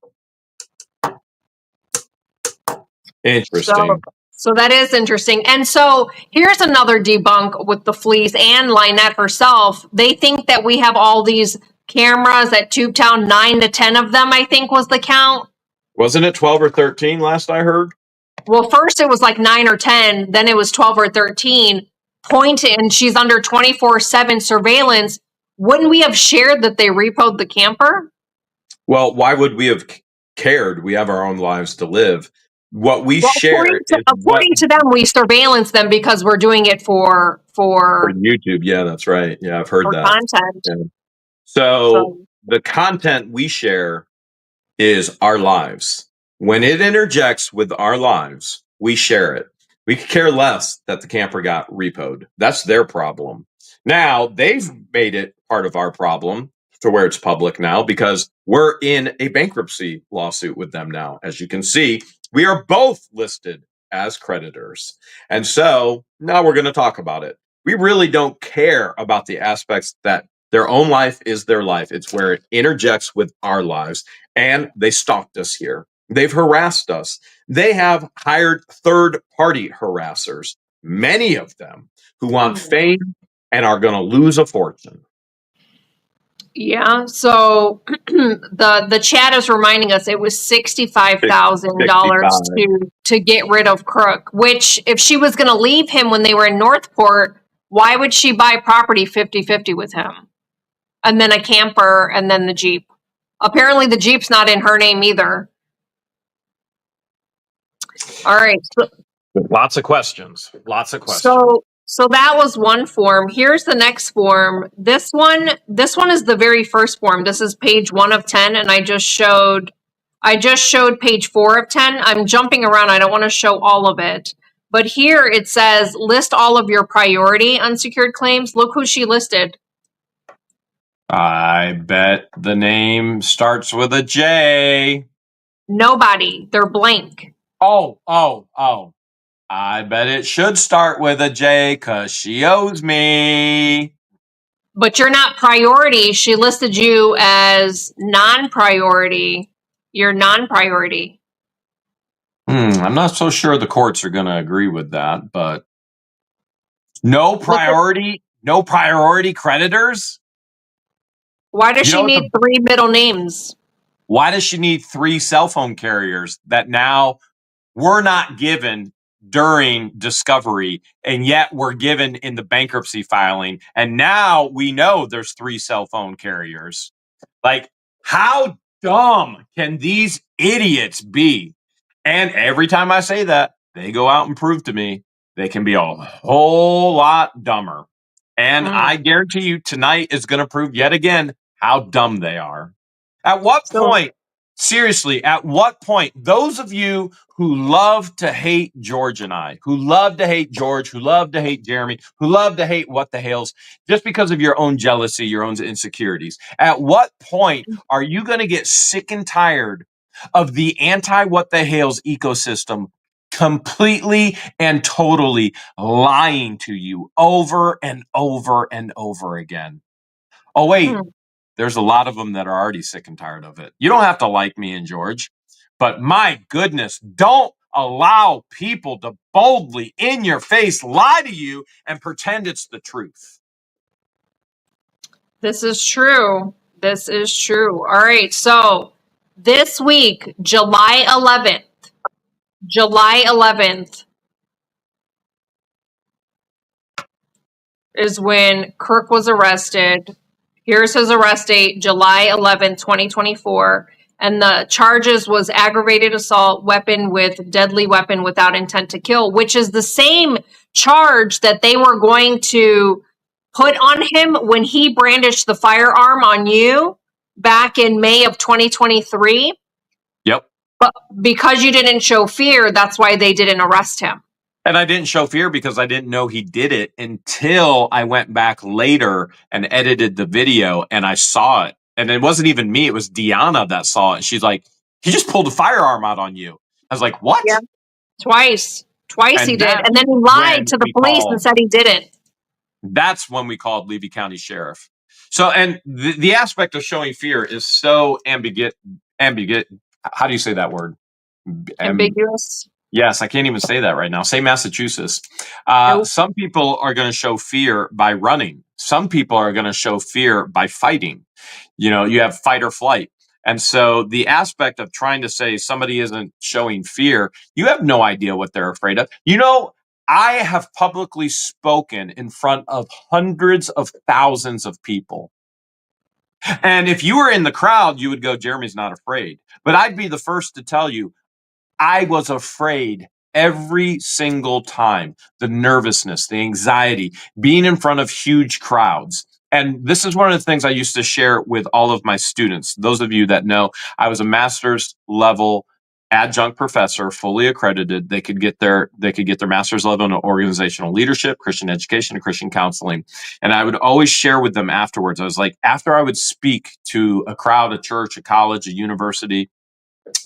Interesting. So that is interesting. And so here's another debunk with the fleas and Lynette herself. They think that we have all these cameras at Tubetown, 9 to 10 of them, I think was the count. Wasn't it 12 or 13 last I heard? Well, first it was like 9 or 10, then it was 12 or 13. And she's under 24/7 surveillance. Wouldn't we have shared that they repoed the camper? Well, why would we have cared? We have our own lives to live. What we share, according to them, we surveillance them because we're doing it for YouTube. Yeah, that's right. Yeah, I've heard that content. Yeah. So the content we share is our lives. When it interjects with our lives, we share it. We could care less that the camper got repoed. That's their problem. Now they've made it part of our problem to where it's public now, because we're in a bankruptcy lawsuit with them now. As you can see, we are both listed as creditors. And so now we're going to talk about it. We really don't care about the aspects that their own life is their life. It's where it interjects with our lives. And they stalked us here. They've harassed us. They have hired third-party harassers, many of them who want fame and are going to lose a fortune. Yeah. So the chat is reminding us it was $65,000 to get rid of Crook. Which, if she was going to leave him when they were in Northport, why would she buy property 50-50 with him, and then a camper, and then the Jeep? Apparently, the Jeep's not in her name either. All right. Lots of questions. So that was one form. Here's the next form. This one is the very first form. This is page 1 of 10, and I just showed page 4 of 10. I'm jumping around. I don't want to show all of it. But here it says list all of your priority unsecured claims. Look who she listed. I bet the name starts with a J. Nobody. They're blank. Oh. I bet it should start with a J because she owes me. But you're not priority. She listed you as non-priority. You're non-priority. I'm not so sure the courts are going to agree with that, but no priority creditors? Why does she need 3 middle names? Why does she need 3 cell phone carriers that now were not given during discovery, and yet were given in the bankruptcy filing, and now we know there's 3 cell phone carriers? Like, how dumb can these idiots be? And every time I say that, they go out and prove to me they can be a whole lot dumber. And I guarantee you tonight is going to prove yet again how dumb they are. At what point, seriously, at what point, those of you who love to hate George and I, who love to hate George, who love to hate Jeremy, who love to hate What the Hales, just because of your own jealousy, your own insecurities, at what point are you going to get sick and tired of the anti-What the Hales ecosystem completely and totally lying to you over and over and over again? Oh, wait, there's a lot of them that are already sick and tired of it. You don't have to like me and George, but my goodness, don't allow people to boldly in your face lie to you and pretend it's the truth. This is true. This is true. All right. So this week, July 11th is when Kirk was arrested. Here's his arrest date, July 11th, 2024. And the charges was aggravated assault, weapon with deadly weapon without intent to kill, which is the same charge that they were going to put on him when he brandished the firearm on you back in May of 2023. Yep. But because you didn't show fear, that's why they didn't arrest him. And I didn't show fear because I didn't know he did it until I went back later and edited the video and I saw it. And it wasn't even me. It was Deanna that saw it. She's like, he just pulled a firearm out on you. I was like, what? Yeah. Twice he did. And then he lied to the police and said he didn't. That's when we called Levy County Sheriff. So, and the aspect of showing fear is so ambiguous. How do you say that word? Ambiguous. Yes, I can't even say that right now. Say Massachusetts. Some people are going to show fear by running. Some people are going to show fear by fighting. You know, you have fight or flight. And so the aspect of trying to say somebody isn't showing fear, you have no idea what they're afraid of. You know, I have publicly spoken in front of hundreds of thousands of people. And if you were in the crowd, you would go, Jeremy's not afraid. But I'd be the first to tell you, I was afraid every single time. The nervousness, the anxiety, being in front of huge crowds. And this is one of the things I used to share with all of my students. Those of you that know, I was a master's level adjunct professor, fully accredited. They could get their master's level in organizational leadership, Christian education, and Christian counseling. And I would always share with them afterwards. I was like, after I would speak to a crowd, a church, a college, a university,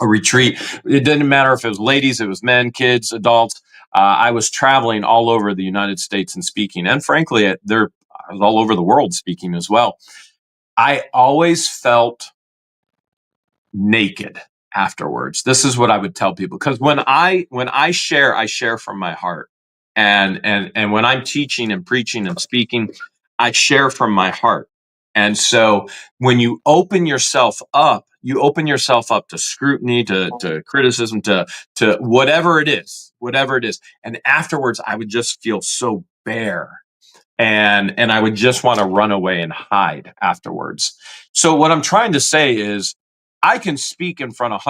a retreat, it didn't matter if it was ladies, it was men, kids, adults. I was traveling all over the United States and speaking. And frankly, I was all over the world speaking as well. I always felt naked afterwards. This is what I would tell people, because when I share from my heart. And when I'm teaching and preaching and speaking, I share from my heart. And so when you open yourself up to scrutiny, to criticism, to whatever it is. And afterwards, I would just feel so bare. And I would just want to run away and hide afterwards. So what I'm trying to say is I can speak in front of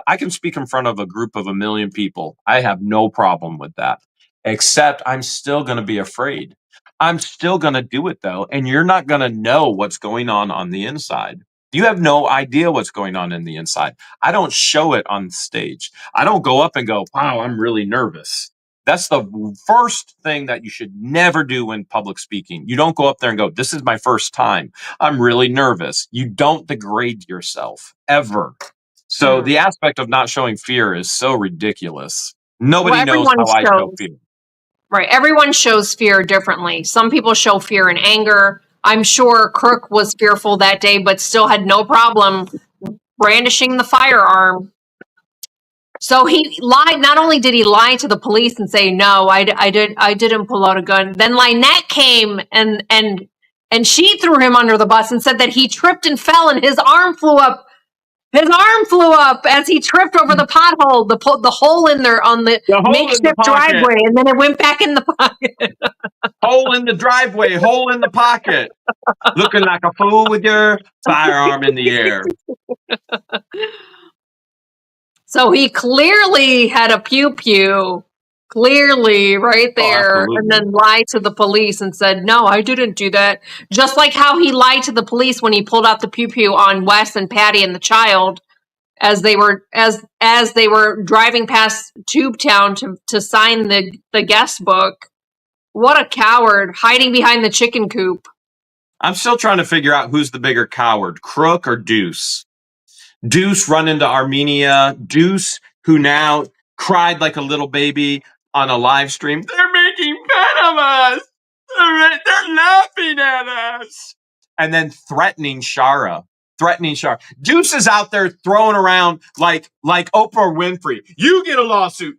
I can speak in front of a group of 1 million people. I have no problem with that. Except I'm still going to be afraid. I'm still going to do it though, and you're not going to know what's going on the inside. You have no idea what's going on in the inside. I don't show it on stage. I don't go up and go, "Wow, I'm really nervous." That's the first thing that you should never do when public speaking. You don't go up there and go, "This is my first time. I'm really nervous." You don't degrade yourself ever. So the aspect of not showing fear is so ridiculous. Well, Nobody knows everyone how I show shows, fear. right. Everyone shows fear differently. Some people show fear in anger. I'm sure Crook was fearful that day, but still had no problem brandishing the firearm. So he lied. Not only did he lie to the police and say, "No, I didn't pull out a gun." Then Lynette came and she threw him under the bus and said that he tripped and fell and his arm flew up. His arm flew up as he tripped over the pothole, the hole in there on the The hole in the makeshift pocket. driveway, and then it went back in the pocket. Hole in the driveway, hole in the pocket. Looking like a fool with your firearm in the air. So he clearly had a pew-pew, clearly right there, and absolutely. then lied to the police and said, "No, I didn't do that." Just like how he lied to the police when he pulled out the pew-pew on Wes and Patty and the child as they were driving past Tubetown to sign the guest book. What a coward, hiding behind the chicken coop. I'm still trying to figure out who's the bigger coward, Crook or Deuce. Deuce run into Armenia. Deuce, who now cried like a little baby on a live stream. They're making fun of us. They're laughing at us. And then threatening Shara. Deuce is out there throwing around like Oprah Winfrey. You get a lawsuit.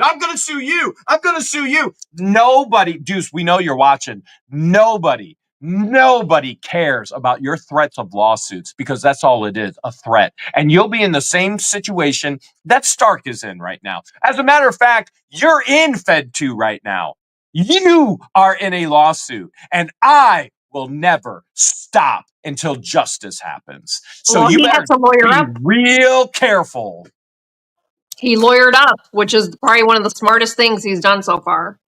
I'm going to sue you. Nobody, Deuce, we know you're watching. Nobody cares about your threats of lawsuits because that's all it is, a threat. And you'll be in the same situation that Stark is in right now. As a matter of fact, you're in Fed 2 right now. You are in a lawsuit, and I will never stop until justice happens. So Well, you he had better to lawyer be up. real careful. He lawyered up, which is probably one of the smartest things he's done so far.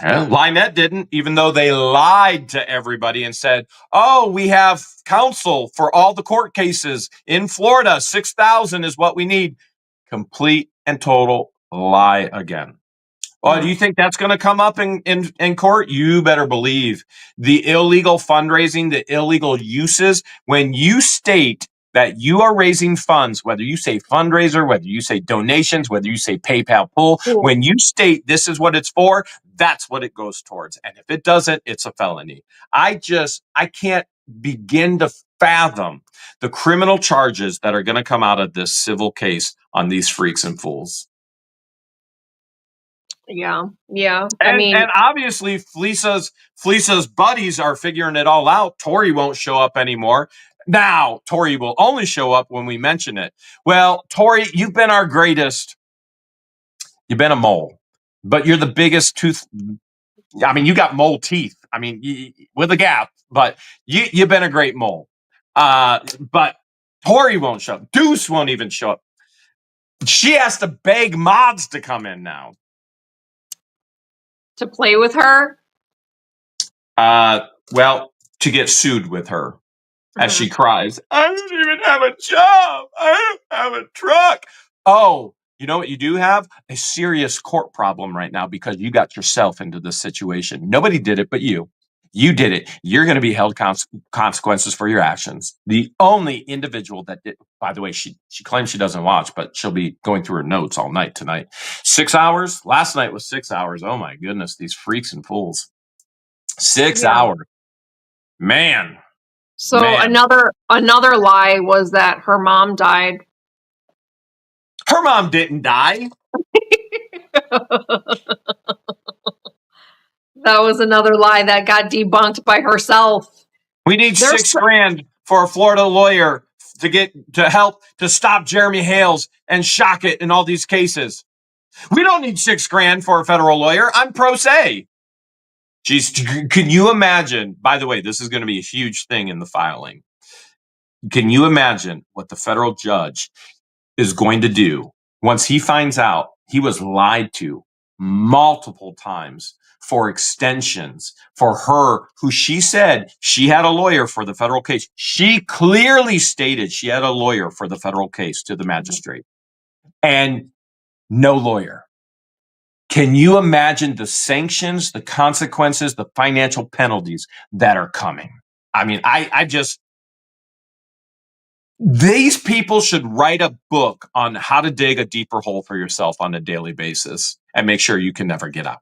Lynette didn't, even though they lied to everybody and said, "Oh, we have counsel for all the court cases in Florida. 6,000 is what we need." Complete and total lie again. Well, do you think that's going to come up in court? You better believe the illegal fundraising, the illegal uses. When you state that you are raising funds, whether you say fundraiser, whether you say donations, whether you say PayPal pull, when you state this is what it's for, that's what it goes towards. And if it doesn't, it's a felony. I can't begin to fathom the criminal charges that are going to come out of this civil case on these freaks and fools. Yeah. And obviously Felisa's buddies are figuring it all out. Tori won't show up anymore. Now Tori will only show up when we mention it. Well, Tori, you've been our greatest. You've been a mole, but you're the biggest tooth. I mean, you got mole teeth. I mean, with a gap, but you've been a great mole. But Tori won't show up. Deuce won't even show up. She has to beg mods to come in now. To play with her? Well, to get sued with her as she cries, "I don't even have a job. I don't have a truck." Oh, you know what you do have? A serious court problem right now because you got yourself into this situation. Nobody did it but you. You did it. You're going to be held consequences for your actions. The only individual that did, by the way, she claims she doesn't watch, but she'll be going through her notes all night tonight. 6 hours? Last night was 6 hours. Oh my goodness, these freaks and fools. 6 hours. Man. So another lie was that her mom died. Her mom didn't die. That was another lie that got debunked by herself. We need $6,000 for a Florida lawyer to help to stop Jeremy Hales and Shockett in all these cases. We don't need $6,000 for a federal lawyer. I'm pro se. Jeez, can you imagine? By the way, this is going to be a huge thing in the filing. Can you imagine what the federal judge is going to do once he finds out he was lied to multiple times for extensions for her, who she said she had a lawyer for the federal case? She clearly stated she had a lawyer for the federal case to the magistrate, and no lawyer. Can you imagine the sanctions, the consequences, the financial penalties that are coming? I mean, these people should write a book on how to dig a deeper hole for yourself on a daily basis and make sure you can never get out,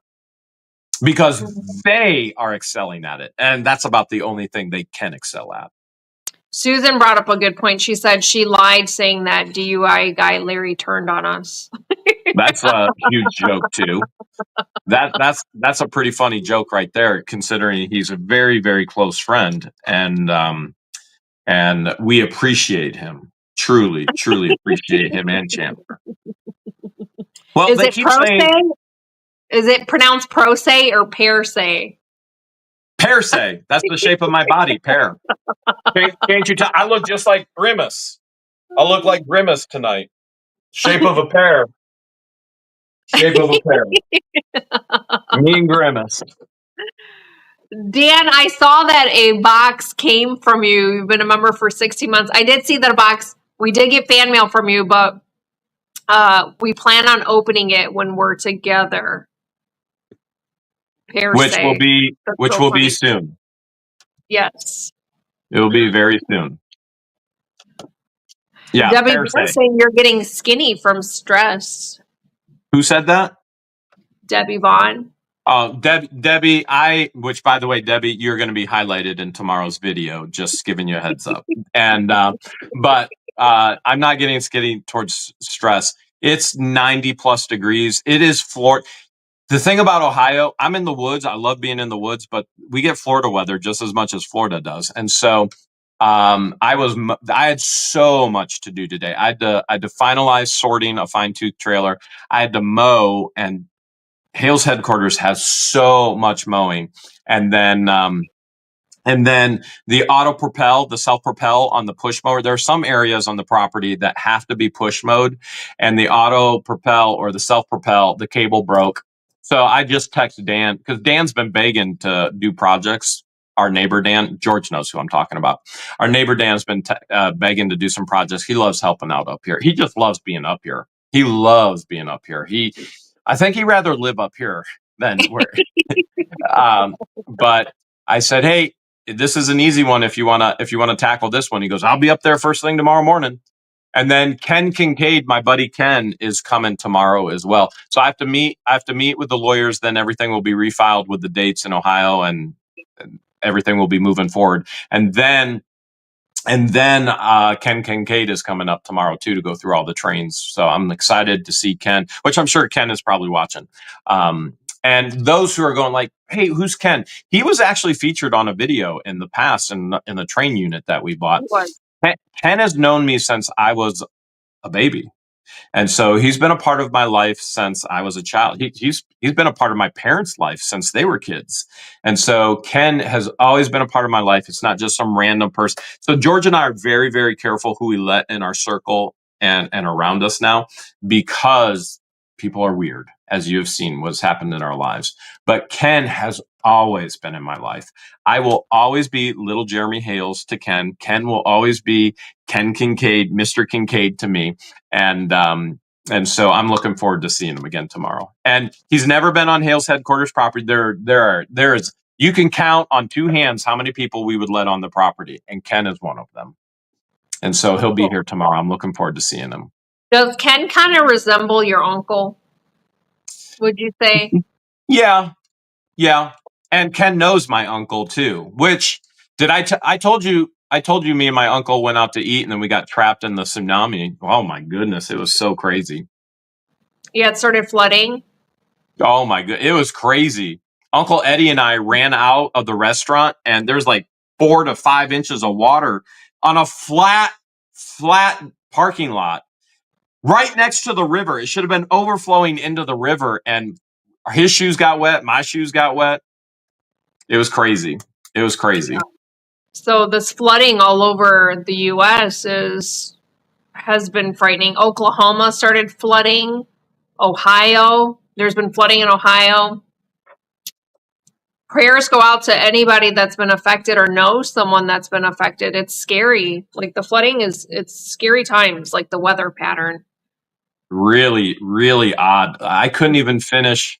because they are excelling at it. And that's about the only thing they can excel at. Susan brought up a good point. She said she lied saying that DUI guy Larry turned on us. That's a huge joke too. That's a pretty funny joke right there, considering he's a very, very close friend, and we appreciate him. Truly appreciate him and Chandler. Well, is it pro se? Is it pronounced pro se or pear se? Pear se. That's the shape of my body. Pear. Can't you tell? I look just like Grimace. I look like Grimace tonight. Shape of a pear. Shape of a pear. Me and Grimace. Dan, I saw that a box came from you. You've been a member for 16 months. I did see that a box. We did get fan mail from you, but we plan on opening it when we're together. Which will be soon. Yes. It will be very soon. Yeah. Debbie, you're saying you're getting skinny from stress. Who said that? Debbie Vaughn. Oh, Debbie, which by the way, Debbie, you're going to be highlighted in tomorrow's video, just giving you a heads up. And, but I'm not getting skinny towards stress. It's 90 plus degrees. It is Florida. The thing about Ohio, I'm in the woods. I love being in the woods, but we get Florida weather just as much as Florida does. And so I had so much to do today. I had to finalize sorting a fine tooth trailer. I had to mow, and Hale's headquarters has so much mowing. And then the auto propel, the self propel on the push mower. There are some areas on the property that have to be push mowed, and the auto propel or the self propel, the cable broke. So I just texted Dan, because Dan's been begging to do projects. Our neighbor Dan, George knows who I'm talking about. Our neighbor Dan's been begging to do some projects. He loves helping out up here. He just loves being up here. He loves being up here. I think he'd rather live up here than where. But I said, hey, this is an easy one. If you wanna tackle this one, he goes, I'll be up there first thing tomorrow morning. And then Ken Kincaid, my buddy Ken, is coming tomorrow as well. So I have to meet with the lawyers. Then everything will be refiled with the dates in Ohio, and everything will be moving forward. And then Ken Kincaid is coming up tomorrow too, to go through all the trains. So I'm excited to see Ken, which I'm sure Ken is probably watching. And those who are going like, hey, who's Ken? He was actually featured on a video in the past in the train unit that we bought. Ken has known me since I was a baby. And so he's been a part of my life since I was a child. He's been a part of my parents' life since they were kids. And so Ken has always been a part of my life. It's not just some random person. So George and I are very, very careful who we let in our circle and around us now, because people are weird, as you have seen what's happened in our lives. But Ken has always been in my life. I will always be little Jeremy Hales to Ken. Ken will always be Ken Kincaid, Mr. Kincaid to me. And so I'm looking forward to seeing him again tomorrow. And he's never been on Hale's headquarters property. There is, you can count on two hands how many people we would let on the property, and Ken is one of them. And so he'll be here tomorrow. I'm looking forward to seeing him. Does Ken kind of resemble your uncle? Would you say? Yeah. And Ken knows my uncle too, which I told you me and my uncle went out to eat, and then we got trapped in the tsunami. Oh my goodness. It was so crazy. Yeah, it started flooding. Oh my god. It was crazy. Uncle Eddie and I ran out of the restaurant, and there's like 4 to 5 inches of water on a flat parking lot right next to the river. It should have been overflowing into the river, and his shoes got wet. My shoes got wet. It was crazy. It was crazy. So this flooding all over the U.S. has been frightening. Oklahoma started flooding. Ohio, there's been flooding in Ohio. Prayers go out to anybody that's been affected or knows someone that's been affected. It's scary. Like the flooding it's scary times, like the weather pattern. Really, really odd. I couldn't even finish.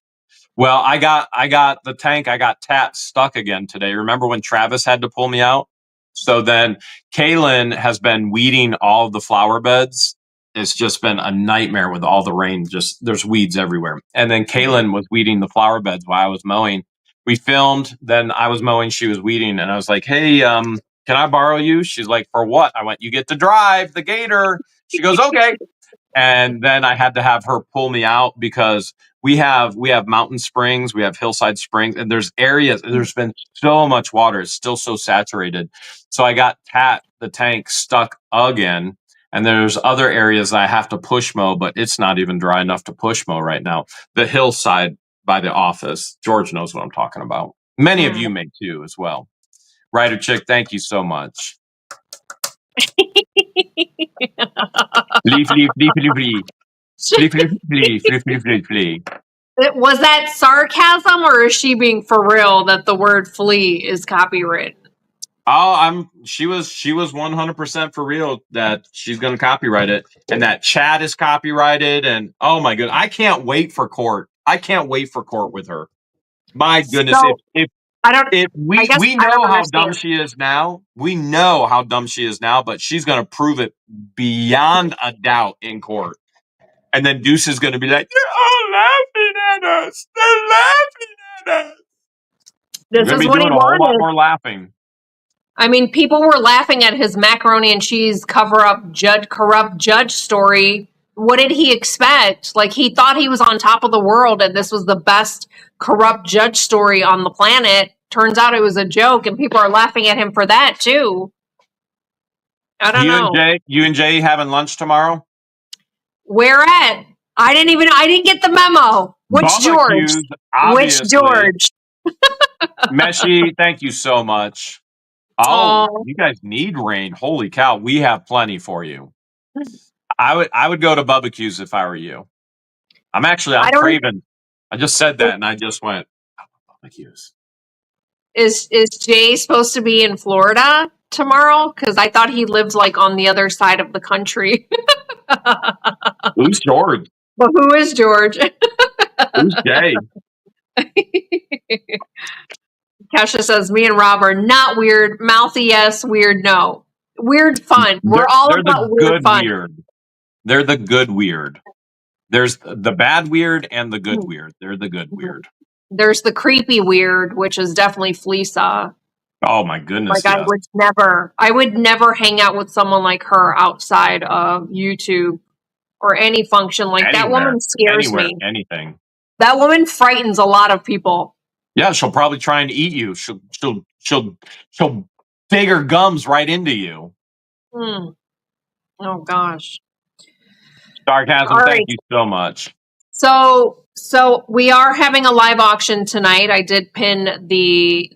Well, I got the tank. I got tapped stuck again today. Remember when Travis had to pull me out? So then Kaylin has been weeding all of the flower beds. It's just been a nightmare with all the rain. Just there's weeds everywhere. And then Kaylin was weeding the flower beds while I was mowing. We filmed. Then I was mowing. She was weeding, and I was like, "Hey, can I borrow you?" She's like, "For what?" I went, "You get to drive the Gator." She goes, "Okay." And then I had to have her pull me out because we have mountain springs, we have hillside springs, and there's areas. There's been so much water; it's still so saturated. So I got the tank stuck again, and there's other areas that I have to push mow, but it's not even dry enough to push mow right now. The hillside by the office, George knows what I'm talking about. Many of you may too, as well. Ryder Chick, thank you so much. Leaf, leaf, leaf, leaf, leaf. Leaf, leaf, leaf, leaf, leaf, leaf, leaf. Was that sarcasm, or is she being for real that the word "flea" is copyrighted? Oh, she was 100% for real that she's going to copyright it, and that chat is copyrighted, and oh my goodness, I can't wait for court. I can't wait for court with her. My goodness, So, if we know how dumb she is now, we know how dumb she is now, but she's going to prove it beyond a doubt in court. And then Deuce is going to be like, "They're all laughing at us. They're laughing at us." We're This going to is be what he doing a whole lot wanted. more laughing. I mean, people were laughing at his macaroni and cheese corrupt judge story. What did he expect? Like, he thought he was on top of the world and this was the best corrupt judge story on the planet. Turns out it was a joke, and people are laughing at him for that too. I don't know. You and Jay having lunch tomorrow? Where at? I didn't get the memo. Which George? Obviously. Which George? Meshi, thank you so much. Oh, you guys need rain. Holy cow, we have plenty for you. I would go to Bubba if I were you. I'm craving. I just said that and I just went, Bubba. Is Jay supposed to be in Florida tomorrow? Because I thought he lived like on the other side of the country. Who's George? But who is George? Who's Jay? Kesha says, me and Rob are not weird. Mouthy yes, weird no. Weird fun. We're all about weird fun. Weird. They're the good weird. There's the bad weird and the good weird. They're the good weird. There's the creepy weird, which is definitely Fleesa. Oh my goodness! Like, yes. I would never hang out with someone like her outside of YouTube or any function. Like, that woman scares me. Anything. That woman frightens a lot of people. Yeah, she'll probably try and eat you. She'll dig her gums right into you. Oh gosh. Sarcasm. Thank you so much. So we are having a live auction tonight. I did pin the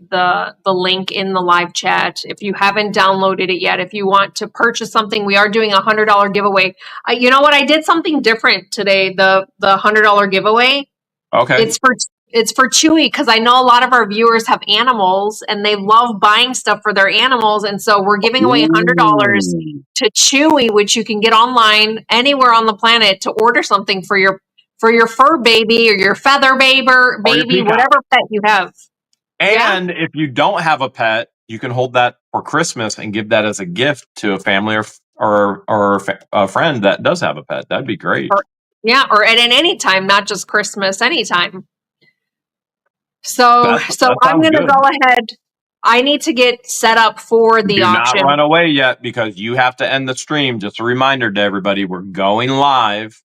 link in the live chat. If you haven't downloaded it yet, if you want to purchase something, we are doing a $100 giveaway. You know what? I did something different today. The $100 giveaway. Okay. It's for Chewy, because I know a lot of our viewers have animals and they love buying stuff for their animals, and so we're giving away $100 to Chewy, which you can get online anywhere on the planet to order something for your fur baby or your feather baby, whatever pet you have. And if you don't have a pet, you can hold that for Christmas and give that as a gift to a family or a friend that does have a pet. That'd be great. Or at any time, not just Christmas, anytime. So I'm going to go ahead. I need to get set up for the auction. Do not run away yet, because you have to end the stream. Just a reminder to everybody, we're going live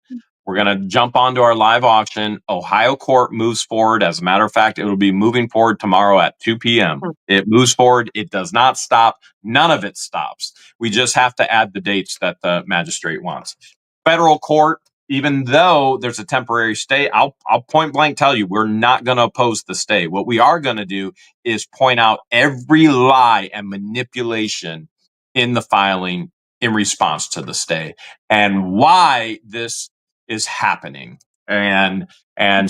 We're going to jump onto our live auction. Ohio court moves forward. As a matter of fact, it will be moving forward tomorrow at 2 p.m. It moves forward. It does not stop. None of it stops. We just have to add the dates that the magistrate wants. Federal court, even though there's a temporary stay, I'll point blank tell you, we're not going to oppose the stay. What we are going to do is point out every lie and manipulation in the filing in response to the stay and why this is happening. And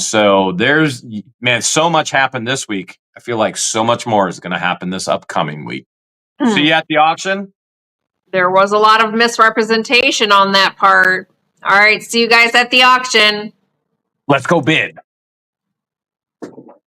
so there's, man, so much happened this week. I feel like so much more is going to happen this upcoming week. See you at the auction. There was a lot of misrepresentation on that part. All right, see you guys at the auction. Let's go bid.